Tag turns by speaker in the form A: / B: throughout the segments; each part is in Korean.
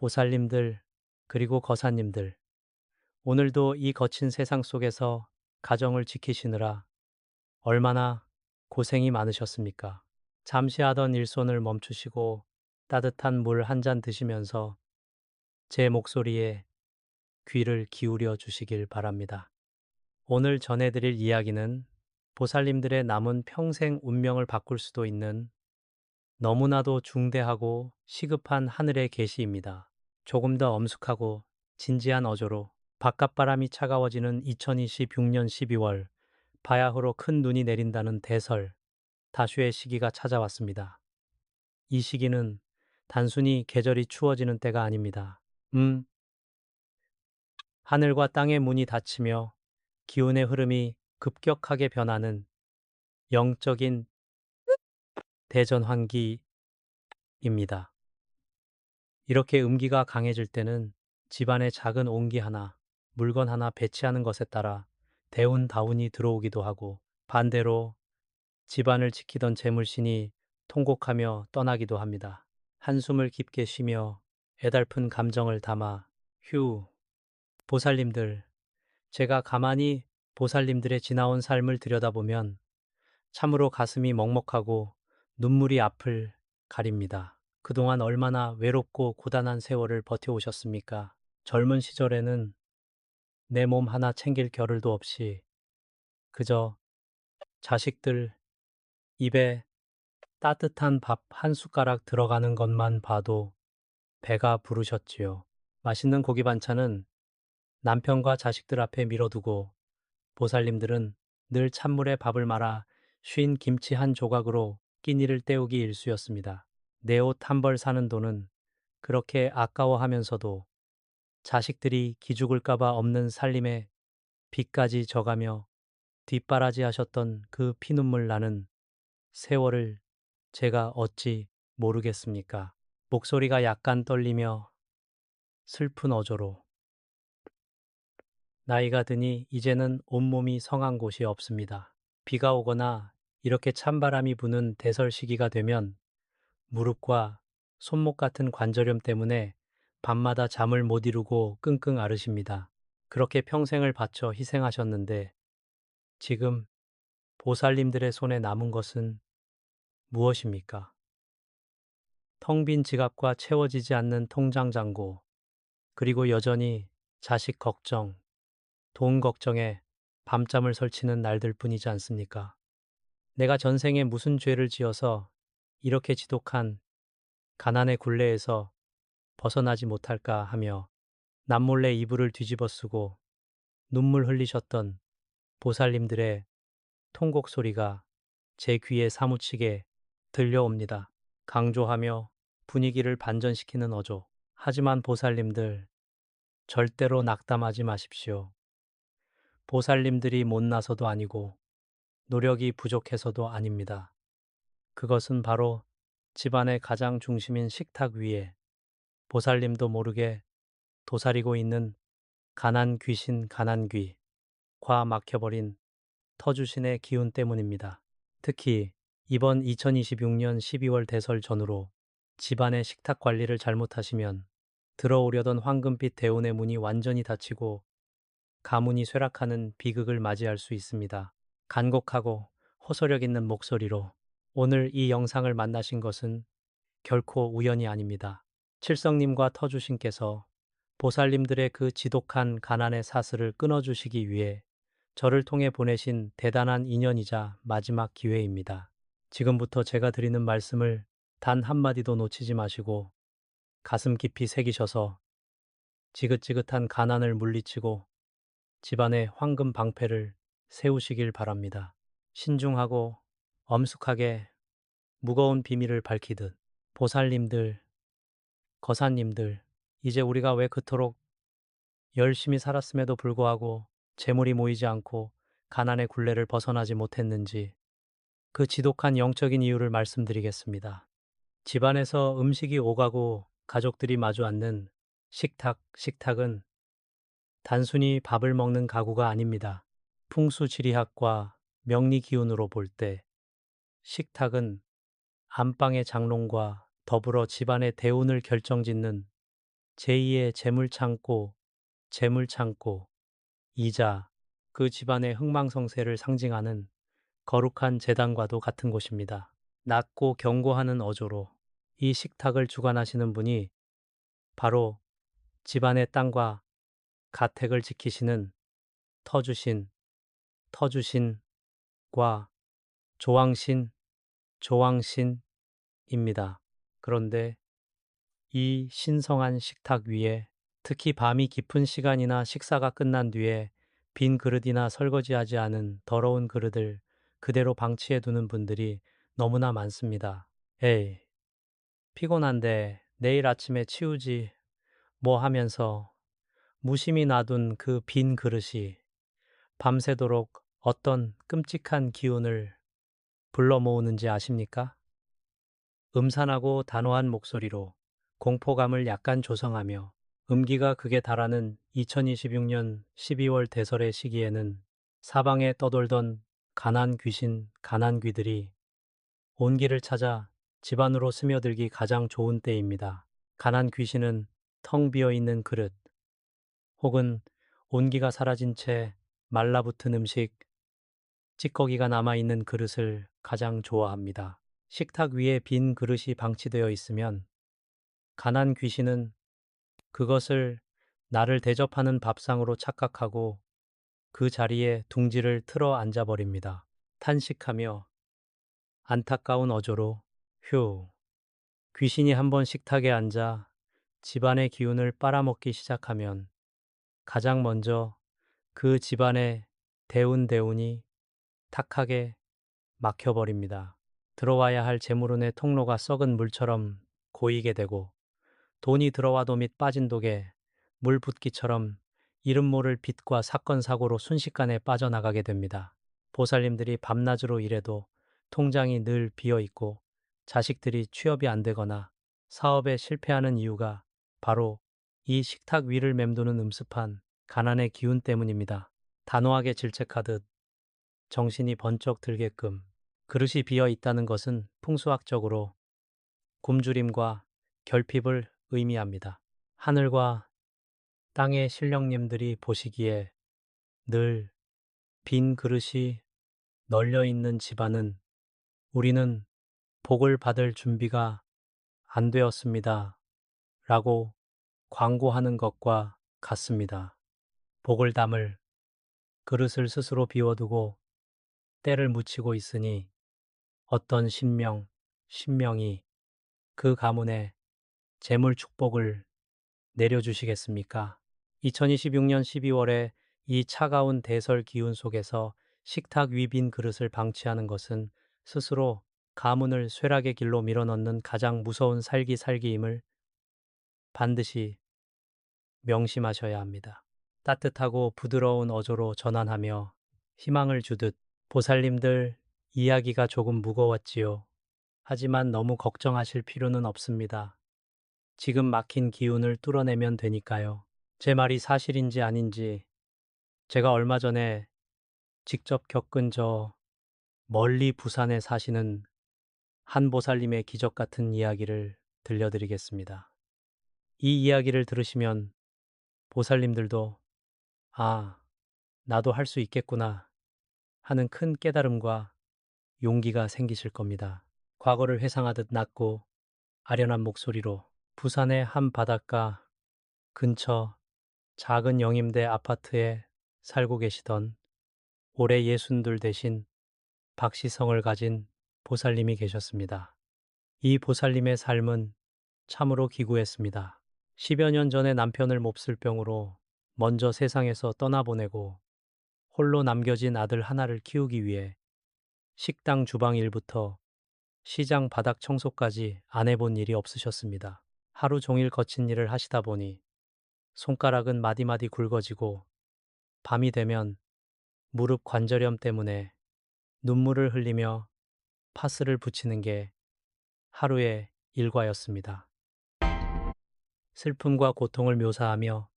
A: 보살님들, 그리고 거사님들, 오늘도 이 거친 세상 속에서 가정을 지키시느라 얼마나 고생이 많으셨습니까? 잠시 하던 일손을 멈추시고 따뜻한 물 한 잔 드시면서 제 목소리에 귀를 기울여 주시길 바랍니다. 오늘 전해드릴 이야기는 보살님들의 남은 평생 운명을 바꿀 수도 있는 너무나도 중대하고 시급한 하늘의 계시입니다. 조금 더 엄숙하고 진지한 어조로 바깥바람이 차가워지는 2026년 12월 바야흐로 큰 눈이 내린다는 대설, 다슈의 시기가 찾아왔습니다. 이 시기는 단순히 계절이 추워지는 때가 아닙니다. 하늘과 땅의 문이 닫히며 기운의 흐름이 급격하게 변하는 영적인 대전환기입니다. 이렇게 음기가 강해질 때는 집안에 작은 온기 하나, 물건 하나 배치하는 것에 따라 대운다운이 들어오기도 하고, 반대로 집안을 지키던 재물신이 통곡하며 떠나기도 합니다. 한숨을 깊게 쉬며 애달픈 감정을 담아 휴, 보살님들, 제가 가만히 보살님들의 지나온 삶을 들여다보면 참으로 가슴이 먹먹하고 눈물이 앞을 가립니다. 그동안 얼마나 외롭고 고단한 세월을 버텨오셨습니까? 젊은 시절에는 내 몸 하나 챙길 겨를도 없이 그저 자식들 입에 따뜻한 밥 한 숟가락 들어가는 것만 봐도 배가 부르셨지요. 맛있는 고기 반찬은 남편과 자식들 앞에 밀어두고 보살님들은 늘 찬물에 밥을 말아 쉰 김치 한 조각으로 끼니를 때우기 일쑤였습니다. 내 옷 한 벌 사는 돈은 그렇게 아까워하면서도 자식들이 기죽을까봐 없는 살림에 빚까지 져가며 뒷바라지 하셨던 그 피눈물 나는 세월을 제가 어찌 모르겠습니까? 목소리가 약간 떨리며 슬픈 어조로 나이가 드니 이제는 온몸이 성한 곳이 없습니다. 비가 오거나 이렇게 찬바람이 부는 대설 시기가 되면 무릎과 손목 같은 관절염 때문에 밤마다 잠을 못 이루고 끙끙 앓으십니다. 그렇게 평생을 바쳐 희생하셨는데 지금 보살님들의 손에 남은 것은 무엇입니까? 텅 빈 지갑과 채워지지 않는 통장 잔고, 그리고 여전히 자식 걱정, 돈 걱정에 밤잠을 설치는 날들 뿐이지 않습니까? 내가 전생에 무슨 죄를 지어서 이렇게 지독한 가난의 굴레에서 벗어나지 못할까 하며 남몰래 이불을 뒤집어 쓰고 눈물 흘리셨던 보살님들의 통곡 소리가 제 귀에 사무치게 들려옵니다. 강조하며 분위기를 반전시키는 어조. 하지만 보살님들, 절대로 낙담하지 마십시오. 보살님들이 못나서도 아니고 노력이 부족해서도 아닙니다. 그것은 바로 집안의 가장 중심인 식탁 위에 보살님도 모르게 도사리고 있는 가난 귀신 가난귀, 과 막혀버린 터주신의 기운 때문입니다. 특히 이번 2026년 12월 대설 전후로 집안의 식탁 관리를 잘못하시면 들어오려던 황금빛 대운의 문이 완전히 닫히고 가문이 쇠락하는 비극을 맞이할 수 있습니다. 간곡하고 호소력 있는 목소리로 오늘 이 영상을 만나신 것은 결코 우연이 아닙니다. 칠성님과 터주신께서 보살님들의 그 지독한 가난의 사슬을 끊어주시기 위해 저를 통해 보내신 대단한 인연이자 마지막 기회입니다. 지금부터 제가 드리는 말씀을 단 한마디도 놓치지 마시고 가슴 깊이 새기셔서 지긋지긋한 가난을 물리치고 집안의 황금 방패를 세우시길 바랍니다. 신중하고 엄숙하게 무거운 비밀을 밝히듯 보살님들, 거사님들, 이제 우리가 왜 그토록 열심히 살았음에도 불구하고 재물이 모이지 않고 가난의 굴레를 벗어나지 못했는지 그 지독한 영적인 이유를 말씀드리겠습니다. 집안에서 음식이 오가고 가족들이 마주 앉는 식탁은 단순히 밥을 먹는 가구가 아닙니다. 풍수지리학과 명리 기운으로 볼 때 식탁은 안방의 장롱과 더불어 집안의 대운을 결정짓는 제2의 재물창고, 재물창고, 이자 그 집안의 흥망성쇠를 상징하는 거룩한 재단과도 같은 곳입니다. 낮고 견고하는 어조로 이 식탁을 주관하시는 분이 바로 집안의 땅과 가택을 지키시는 터주신, 터주신과 조왕신, 조왕신입니다. 그런데 이 신성한 식탁 위에 특히 밤이 깊은 시간이나 식사가 끝난 뒤에 빈 그릇이나 설거지하지 않은 더러운 그릇을 그대로 방치해 두는 분들이 너무나 많습니다. 에이, 피곤한데 내일 아침에 치우지 뭐 하면서 무심히 놔둔 그 빈 그릇이 밤새도록 어떤 끔찍한 기운을 불러 모으는지 아십니까? 음산하고 단호한 목소리로 공포감을 약간 조성하며 음기가 극에 달하는 2026년 12월 대설의 시기에는 사방에 떠돌던 가난 귀신, 가난 귀들이 온기를 찾아 집 안으로 스며들기 가장 좋은 때입니다. 가난 귀신은 텅 비어 있는 그릇, 혹은 온기가 사라진 채 말라붙은 음식, 찌꺼기가 남아있는 그릇을 가장 좋아합니다. 식탁 위에 빈 그릇이 방치되어 있으면 가난 귀신은 그것을 나를 대접하는 밥상으로 착각하고 그 자리에 둥지를 틀어 앉아버립니다. 탄식하며 안타까운 어조로 휴, 귀신이 한번 식탁에 앉아 집안의 기운을 빨아먹기 시작하면 가장 먼저 그 집안의 대운대운이 탁하게 막혀버립니다. 들어와야 할 재물운의 통로가 썩은 물처럼 고이게 되고 돈이 들어와도 및 빠진 독에 물 붓기처럼 이름 모를 빚과 사건 사고로 순식간에 빠져나가게 됩니다. 보살님들이 밤낮으로 일해도 통장이 늘 비어 있고 자식들이 취업이 안 되거나 사업에 실패하는 이유가 바로 이 식탁 위를 맴도는 음습한 가난의 기운 때문입니다. 단호하게 질책하듯 정신이 번쩍 들게끔 그릇이 비어 있다는 것은 풍수학적으로 굶주림과 결핍을 의미합니다. 하늘과 땅의 신령님들이 보시기에 늘 빈 그릇이 널려 있는 집안은 우리는 복을 받을 준비가 안 되었습니다. 라고 광고하는 것과 같습니다. 복을 담을 그릇을 스스로 비워두고 때를 묻히고 있으니 어떤 신명이 그 가문에 재물 축복을 내려주시겠습니까? 2026년 12월에 이 차가운 대설 기운 속에서 식탁 위 빈 그릇을 방치하는 것은 스스로 가문을 쇠락의 길로 밀어넣는 가장 무서운 살기임을 반드시 명심하셔야 합니다. 따뜻하고 부드러운 어조로 전환하며 희망을 주듯 보살님들 이야기가 조금 무거웠지요. 하지만 너무 걱정하실 필요는 없습니다. 지금 막힌 기운을 뚫어내면 되니까요. 제 말이 사실인지 아닌지 제가 얼마 전에 직접 겪은 저 멀리 부산에 사시는 한 보살님의 기적 같은 이야기를 들려드리겠습니다. 이 이야기를 들으시면 보살님들도 아, 나도 할 수 있겠구나 하는 큰 깨달음과 용기가 생기실 겁니다. 과거를 회상하듯 낮고 아련한 목소리로 부산의 한 바닷가 근처 작은 영임대 아파트에 살고 계시던 올해 예순둘 되신 박시성을 가진 보살님이 계셨습니다. 이 보살님의 삶은 참으로 기구했습니다. 10여 년 전에 남편을 몹쓸 병으로 먼저 세상에서 떠나보내고 홀로 남겨진 아들 하나를 키우기 위해 식당 주방 일부터 시장 바닥 청소까지 안 해본 일이 없으셨습니다. 하루 종일 거친 일을 하시다 보니 손가락은 마디마디 굵어지고 밤이 되면 무릎 관절염 때문에 눈물을 흘리며 파스를 붙이는 게 하루의 일과였습니다. 슬픔과 고통을 묘사하며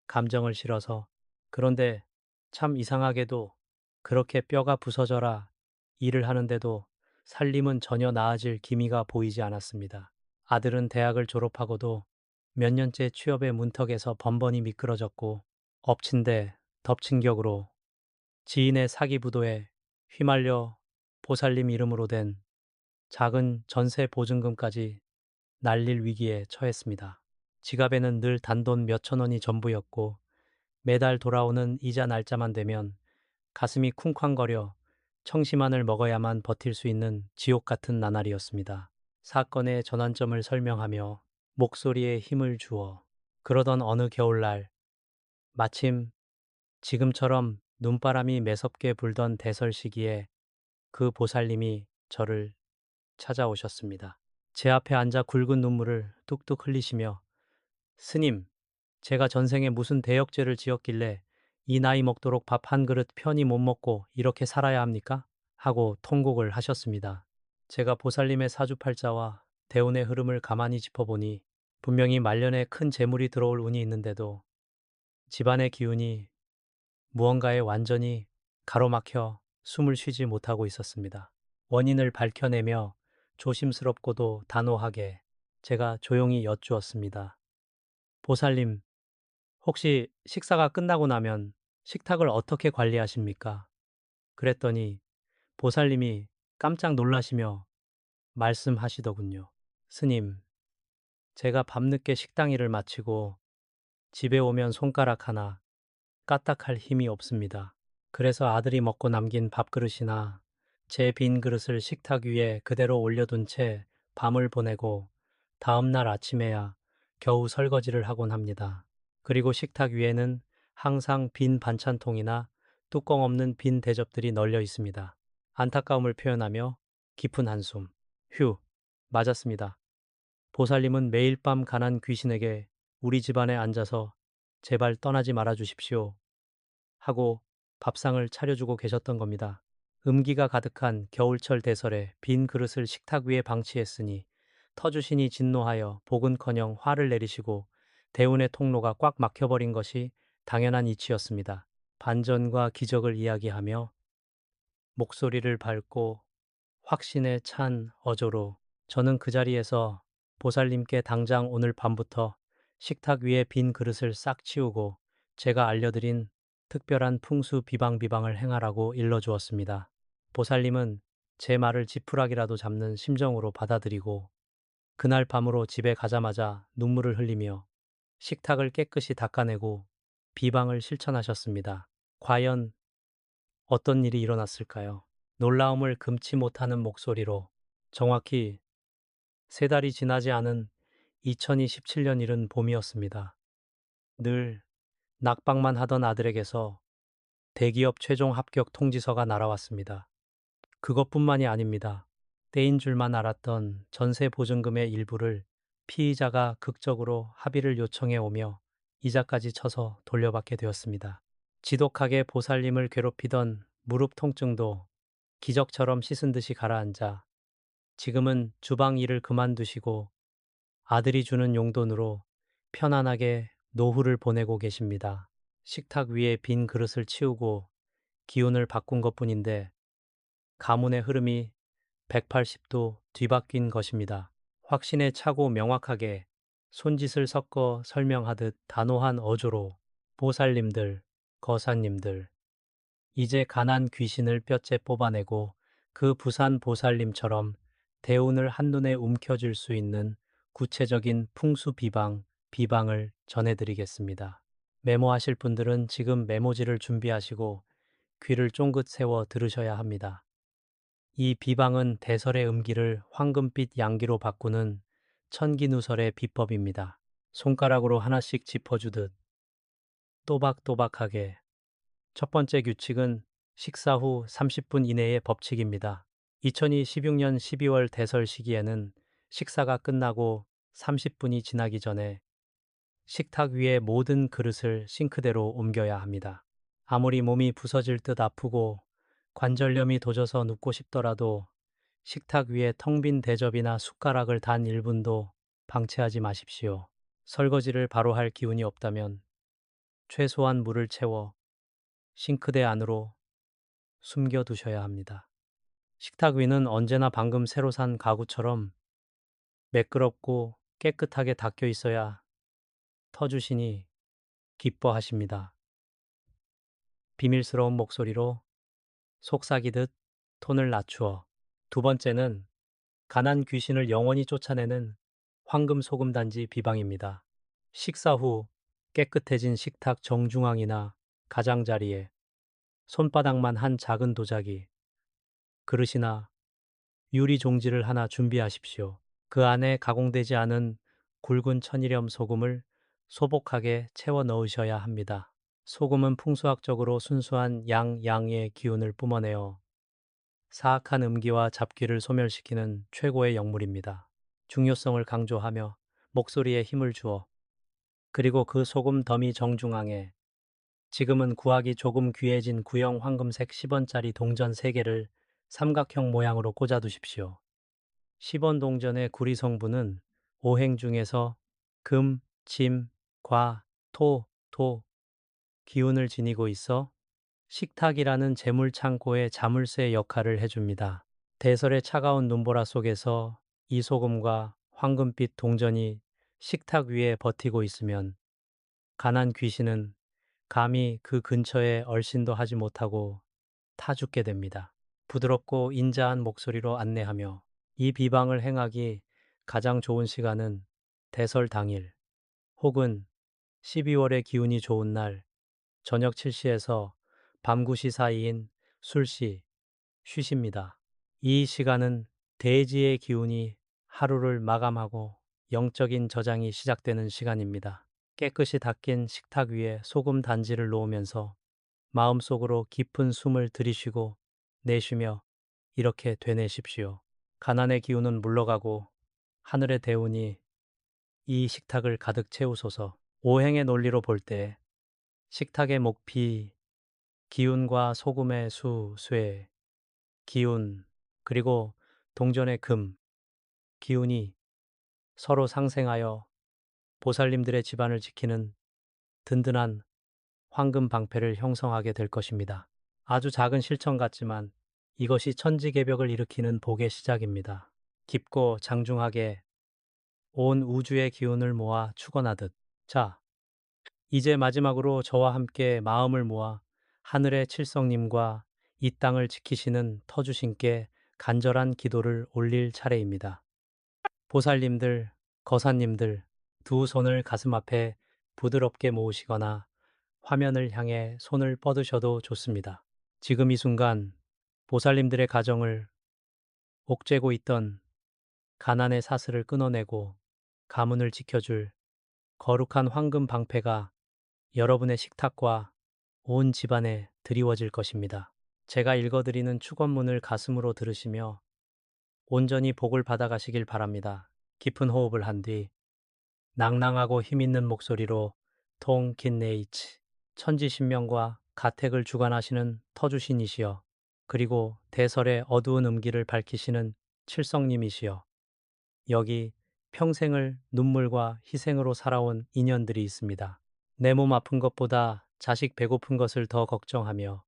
A: 감정을 실어서 그런데 참 이상하게도 그렇게 뼈가 부서져라 일을 하는데도 살림은 전혀 나아질 기미가 보이지 않았습니다. 아들은 대학을 졸업하고도 몇 년째 취업의 문턱에서 번번이 미끄러졌고 엎친 데 덮친 격으로 지인의 사기 부도에 휘말려 보살님 이름으로 된 작은 전세 보증금까지 날릴 위기에 처했습니다. 지갑에는 늘 단돈 몇천 원이 전부였고 매달 돌아오는 이자 날짜만 되면 가슴이 쿵쾅거려 청심환을 먹어야만 버틸 수 있는 지옥 같은 나날이었습니다. 사건의 전환점을 설명하며 목소리에 힘을 주어 그러던 어느 겨울날 마침 지금처럼 눈바람이 매섭게 불던 대설 시기에 그 보살님이 저를 찾아오셨습니다. 제 앞에 앉아 굵은 눈물을 뚝뚝 흘리시며 스님, 제가 전생에 무슨 대역죄를 지었길래 이 나이 먹도록 밥 한 그릇 편히 못 먹고 이렇게 살아야 합니까? 하고 통곡을 하셨습니다. 제가 보살님의 사주팔자와 대운의 흐름을 가만히 짚어보니 분명히 말년에 큰 재물이 들어올 운이 있는데도 집안의 기운이 무언가에 완전히 가로막혀 숨을 쉬지 못하고 있었습니다. 원인을 밝혀내며 조심스럽고도 단호하게 제가 조용히 여쭈었습니다. 보살님, 혹시 식사가 끝나고 나면 식탁을 어떻게 관리하십니까? 그랬더니 보살님이 깜짝 놀라시며 말씀하시더군요. 스님, 제가 밤늦게 식당 일을 마치고 집에 오면 손가락 하나 까딱할 힘이 없습니다. 그래서 아들이 먹고 남긴 밥그릇이나 제 빈 그릇을 식탁 위에 그대로 올려둔 채 밤을 보내고 다음날 아침에야 겨우 설거지를 하곤 합니다. 그리고 식탁 위에는 항상 빈 반찬통이나 뚜껑 없는 빈 대접들이 널려 있습니다. 안타까움을 표현하며 깊은 한숨. 휴, 맞았습니다. 보살님은 매일 밤 가난 귀신에게 우리 집안에 앉아서 제발 떠나지 말아 주십시오 하고 밥상을 차려주고 계셨던 겁니다. 음기가 가득한 겨울철 대설에 빈 그릇을 식탁 위에 방치했으니 터주신이 진노하여 복은커녕 화를 내리시고 대운의 통로가 꽉 막혀버린 것이 당연한 이치였습니다. 반전과 기적을 이야기하며 목소리를 밝고 확신에 찬 어조로 저는 그 자리에서 보살님께 당장 오늘 밤부터 식탁 위에 빈 그릇을 싹 치우고 제가 알려드린 특별한 풍수 비방비방을 행하라고 일러주었습니다. 보살님은 제 말을 지푸라기라도 잡는 심정으로 받아들이고 그날 밤으로 집에 가자마자 눈물을 흘리며 식탁을 깨끗이 닦아내고 비방을 실천하셨습니다. 과연 어떤 일이 일어났을까요? 놀라움을 금치 못하는 목소리로 정확히 3달이 지나지 않은 2027년 이른 봄이었습니다. 늘 낙방만 하던 아들에게서 대기업 최종 합격 통지서가 날아왔습니다. 그것뿐만이 아닙니다. 때인 줄만 알았던 전세 보증금의 일부를 피의자가 극적으로 합의를 요청해 오며 이자까지 쳐서 돌려받게 되었습니다. 지독하게 보살님을 괴롭히던 무릎 통증도 기적처럼 씻은 듯이 가라앉아 지금은 주방 일을 그만두시고 아들이 주는 용돈으로 편안하게 노후를 보내고 계십니다. 식탁 위에 빈 그릇을 치우고 기운을 바꾼 것뿐인데 가문의 흐름이 180도 뒤바뀐 것입니다. 확신에 차고 명확하게 손짓을 섞어 설명하듯 단호한 어조로 보살님들, 거사님들, 이제 가난 귀신을 뼈째 뽑아내고 그 부산 보살님처럼 대운을 한눈에 움켜쥘 수 있는 구체적인 풍수 비방을 전해드리겠습니다. 메모하실 분들은 지금 메모지를 준비하시고 귀를 쫑긋 세워 들으셔야 합니다. 이 비방은 대설의 음기를 황금빛 양기로 바꾸는 천기누설의 비법입니다. 손가락으로 하나씩 짚어주듯 또박또박하게. 첫 번째 규칙은 식사 후 30분 이내의 법칙입니다. 2026년 12월 대설 시기에는 식사가 끝나고 30분이 지나기 전에 식탁 위의 모든 그릇을 싱크대로 옮겨야 합니다. 아무리 몸이 부서질 듯 아프고 관절염이 도져서 눕고 싶더라도 식탁 위에 텅 빈 대접이나 숟가락을 단 1분도 방치하지 마십시오. 설거지를 바로 할 기운이 없다면 최소한 물을 채워 싱크대 안으로 숨겨두셔야 합니다. 식탁 위는 언제나 방금 새로 산 가구처럼 매끄럽고 깨끗하게 닦여 있어야 터주신이 기뻐하십니다. 비밀스러운 목소리로 속삭이듯 톤을 낮추어. 두 번째는 가난 귀신을 영원히 쫓아내는 황금 소금 단지 비방입니다. 식사 후 깨끗해진 식탁 정중앙이나 가장자리에 손바닥만 한 작은 도자기, 그릇이나 유리 종지를 하나 준비하십시오. 그 안에 가공되지 않은 굵은 천일염 소금을 소복하게 채워 넣으셔야 합니다. 소금은 풍수학적으로 순수한 양의 기운을 뿜어내어 사악한 음기와 잡귀를 소멸시키는 최고의 약물입니다. 중요성을 강조하며 목소리에 힘을 주어, 그리고 그 소금 더미 정중앙에 지금은 구하기 조금 귀해진 구형 황금색 10원짜리 동전 3개를 삼각형 모양으로 꽂아두십시오. 10원 동전의 구리 성분은 오행 중에서 금, 침, 과, 토 기운을 지니고 있어 식탁이라는 재물 창고의 자물쇠 역할을 해줍니다. 대설의 차가운 눈보라 속에서 이 소금과 황금빛 동전이 식탁 위에 버티고 있으면 가난 귀신은 감히 그 근처에 얼씬도 하지 못하고 타 죽게 됩니다. 부드럽고 인자한 목소리로 안내하며 이 비방을 행하기 가장 좋은 시간은 대설 당일 혹은 12월의 기운이 좋은 날 저녁 7시에서 밤 9시 사이인 술시, 쉬십니다. 이 시간은 대지의 기운이 하루를 마감하고 영적인 저장이 시작되는 시간입니다. 깨끗이 닦인 식탁 위에 소금 단지를 놓으면서 마음속으로 깊은 숨을 들이쉬고 내쉬며 이렇게 되뇌십시오. 가난의 기운은 물러가고 하늘의 대운이 이 식탁을 가득 채우소서. 오행의 논리로 볼 때 식탁의 목피, 기운과 소금의 쇠, 기운, 그리고 동전의 금, 기운이 서로 상생하여 보살님들의 집안을 지키는 든든한 황금 방패를 형성하게 될 것입니다. 아주 작은 실천 같지만 이것이 천지개벽을 일으키는 복의 시작입니다. 깊고 장중하게 온 우주의 기운을 모아 축원하듯. 자, 이제 마지막으로 저와 함께 마음을 모아 하늘의 칠성님과 이 땅을 지키시는 터주신께 간절한 기도를 올릴 차례입니다. 보살님들, 거사님들, 두 손을 가슴 앞에 부드럽게 모으시거나 화면을 향해 손을 뻗으셔도 좋습니다. 지금 이 순간 보살님들의 가정을 옥죄고 있던 가난의 사슬을 끊어내고 가문을 지켜줄 거룩한 황금 방패가 여러분의 식탁과 온 집안에 드리워질 것입니다. 제가 읽어드리는 축원문을 가슴으로 들으시며 온전히 복을 받아가시길 바랍니다. 깊은 호흡을 한 뒤 낭낭하고 힘있는 목소리로 통킨네이치 천지신명과 가택을 주관하시는 터주신이시여, 그리고 대설의 어두운 음기를 밝히시는 칠성님이시여, 여기 평생을 눈물과 희생으로 살아온 인연들이 있습니다. 내 몸 아픈 것보다 자식 배고픈 것을 더 걱정하며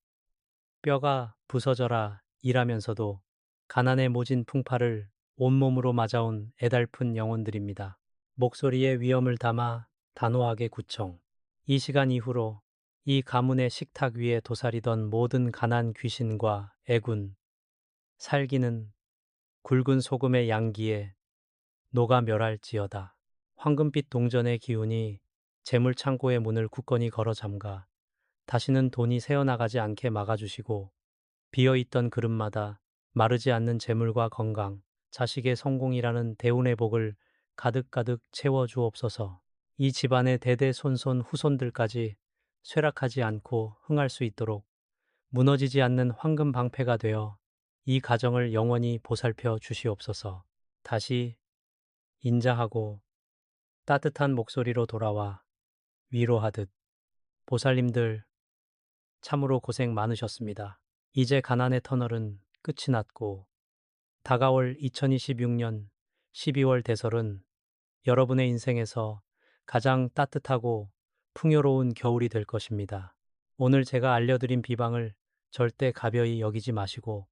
A: 뼈가 부서져라 일하면서도 가난의 모진 풍파를 온몸으로 맞아온 애달픈 영혼들입니다. 목소리에 위엄을 담아 단호하게 구청. 이 시간 이후로 이 가문의 식탁 위에 도사리던 모든 가난 귀신과 애군, 살기는 굵은 소금의 양기에 녹아 멸할지어다. 황금빛 동전의 기운이 재물 창고의 문을 굳건히 걸어 잠가 다시는 돈이 새어나가지 않게 막아주시고, 비어있던 그릇마다 마르지 않는 재물과 건강, 자식의 성공이라는 대운의 복을 가득가득 채워주옵소서. 이 집안의 대대손손 후손들까지 쇠락하지 않고 흥할 수 있도록 무너지지 않는 황금 방패가 되어 이 가정을 영원히 보살펴 주시옵소서. 다시 인자하고 따뜻한 목소리로 돌아와 위로하듯, 보살님들 참으로 고생 많으셨습니다. 이제 가난의 터널은 끝이 났고 다가올 2026년 12월 대설은 여러분의 인생에서 가장 따뜻하고 풍요로운 겨울이 될 것입니다. 오늘 제가 알려드린 비방을 절대 가벼이 여기지 마시고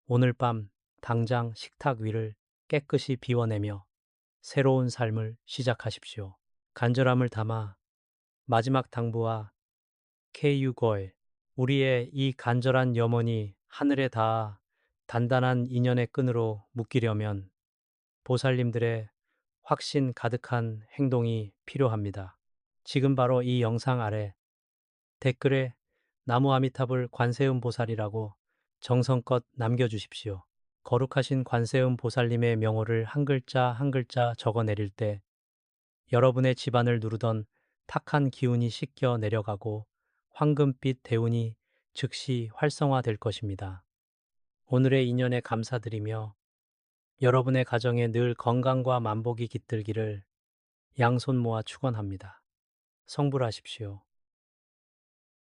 A: 오늘 밤 당장 식탁 위를 깨끗이 비워내며 새로운 삶을 시작하십시오. 간절함을 담아 마지막 당부와 KU-GOL, 우리의 이 간절한 염원이 하늘에 닿아 단단한 인연의 끈으로 묶이려면 보살님들의 확신 가득한 행동이 필요합니다. 지금 바로 이 영상 아래 댓글에 나무 아미타불 관세음 보살이라고 정성껏 남겨주십시오. 거룩하신 관세음 보살님의 명호를 한 글자 한 글자 적어 내릴 때 여러분의 집안을 누르던 탁한 기운이 씻겨 내려가고 황금빛 대운이 즉시 활성화될 것입니다. 오늘의 인연에 감사드리며 여러분의 가정에 늘 건강과 만복이 깃들기를 양손 모아 축원합니다. 성불하십시오.